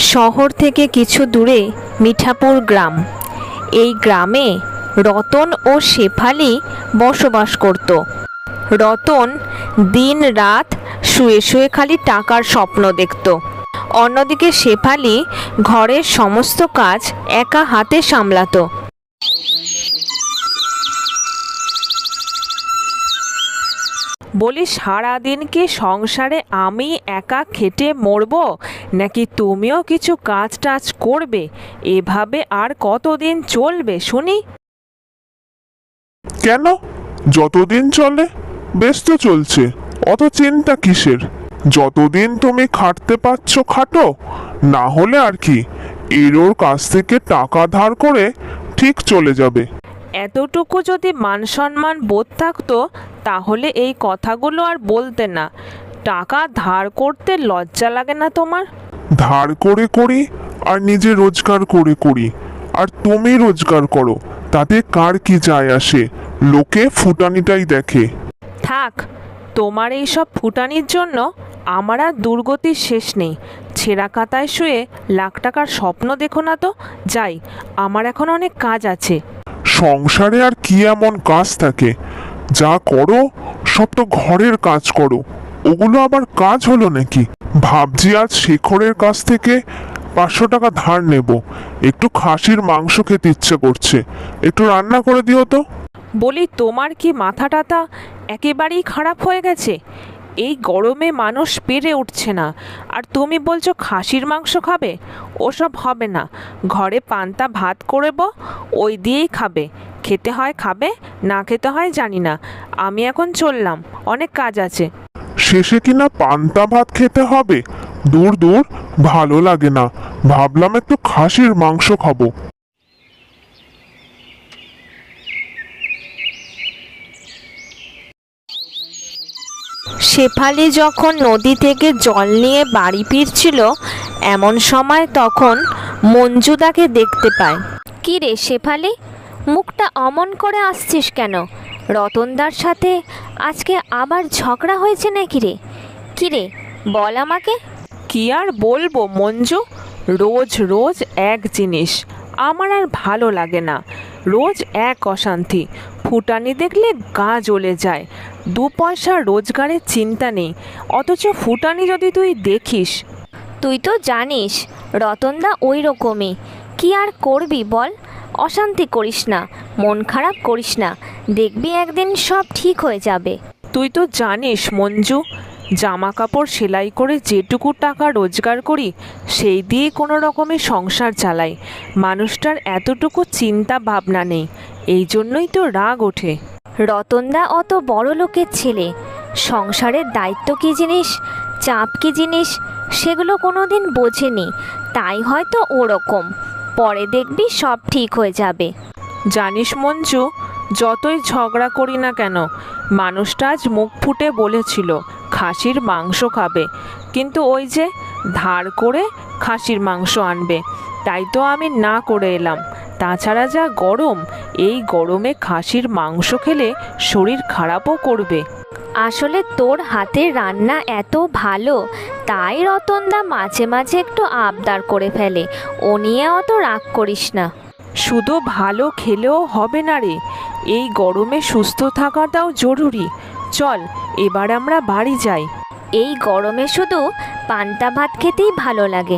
শহর থেকে কিছু দূরে মিঠাপুর গ্রাম। এই গ্রামে রতন ও শেফালি বসবাস করত। রতন দিন রাত শুয়ে শুয়ে খালি টাকার স্বপ্ন দেখত। অন্যদিকে শেফালি ঘরের সমস্ত কাজ একা হাতে সামলাতো। বলি, সারাদিন কি সংসারে আমি একা খেটে মরবো, নাকি তুমিও কিছু কাজ টাজ করবে? এভাবে আর কতদিন চলবে শুনি? কেন? যতদিন চলে বেশ তো চলছে, অত চিন্তা কিসের? যতদিন তুমি খাটতে পারছো খাটো, না হলে আর কি এর ওর কাছ থেকে টাকা ধার করে ঠিক চলে যাবে। এতটুকু যদি মান সম্মান বোধ থাকতো তাহলে এই কথাগুলো আর বলতে না। টাকা ধার করতে লজ্জা লাগে না তোমার? ধার করে করি আর নিজে রোজগার করে করি, আর তুমি রোজগার করো, তাতে কার কি যায় আসে? লোকে ফুটানিটাই দেখে। থাক, তোমার এই সব ফুটানির জন্য আমার আর দুর্গতির শেষ নেই। ছেঁড়া কাতায় শুয়ে লাখ টাকার স্বপ্ন দেখো না তো। যাই, আমার এখন অনেক কাজ আছে। সংসারে আর কি এমন কাজ থাকে? যা করো সব তো ঘরের কাজ করো, ওগুলো আবার কাজ হলো নাকি? ভাবছি আজ শেখরের কাছ থেকে 500 টাকা ধার নেব, একটু খাসির মাংস খেতে ইচ্ছে করছে, একটু রান্না করে দিও তো। বলি, তোমার কি মাথা টাথা একেবারেই খারাপ হয়ে গেছে? এই গরমে মানুষ পেরে উঠছে না, আর তুমি বলছো খাসির মাংস খাবে? ওসব হবে না। ঘরে পান্তা ভাত করব, ওই দিয়েই খাবে। খেতে হয় খাবে, না খেতে হয় জানি না। আমি এখন চললাম, অনেক কাজ আছে। শেষে কিনা পান্তা ভাত খেতে হবে? দূর দূর, ভালো লাগে না। ভাবলাম একটু খাসির মাংস খাবো। শেফালি যখন নদী থেকে জল নিয়ে বাড়ি ফিরছিল এমন সময় তখন মঞ্জু তাকে দেখতে পায়। কি রে শেফালি, মুখটা অমন করে আসছিস কেন? রতনদার সাথে আজকে আবার ঝগড়া হয়েছে নাকি রে? কি রে, বল আমাকে। কি আর বলবো মঞ্জু, রোজ রোজ এক জিনিস আমার আর ভালো লাগে না। রোজ এক অশান্তি। ফুটানি দেখলে গা জ্বলে যায়। 2 পয়সা রোজগারের চিন্তা নেই, অথচ ফুটানি যদি তুই দেখিস। তুই তো জানিস রতনদা ওই রকমই। কি আর করবি বল? অশান্তি করিস না, মন খারাপ করিস না, দেখবি একদিন সব ঠিক হয়ে যাবে। তুই তো জানিস মঞ্জু, জামা কাপড় সেলাই করে যেটুকু টাকা রোজগার করি সেই দিয়ে কোনো রকমে সংসার চালাই। মানুষটার এতটুকু চিন্তা ভাবনা নেই, এই জন্যই তো রাগ ওঠে। রতনদা অত বড় লোকের ছেলে, সংসারের দায়িত্ব কী জিনিস, চাপ কী জিনিস সেগুলো কোনো দিন বোঝেনি, তাই হয়তো ওরকম। পরে দেখবি সব ঠিক হয়ে যাবে। জানিস মঞ্জু, যতই ঝগড়া করি না কেন, মানুষটা আজ মুখ ফুটে বলেছিল খাসির মাংস খাবে, কিন্তু ওই যে ধার করে খাসির মাংস আনবে, তাই তো আমি না করে এলাম। তাছাড়া যা গরম, এই গরমে খাসির মাংস খেলে শরীর খারাপও করবে। আসলে তোর হাতের রান্না এত ভালো, তাই রতনদা মাঝে মাঝে একটু আবদার করে ফেলে। ও নিয়ে অত রাগ করিস না। শুধু ভালো খেলেও হবে না রে, এই গরমে সুস্থ থাকাটাও জরুরি। চল, এবার আমরা বাড়ি যাই। এই গরমে শুধু পান্তা ভাত খেতেই ভালো লাগে।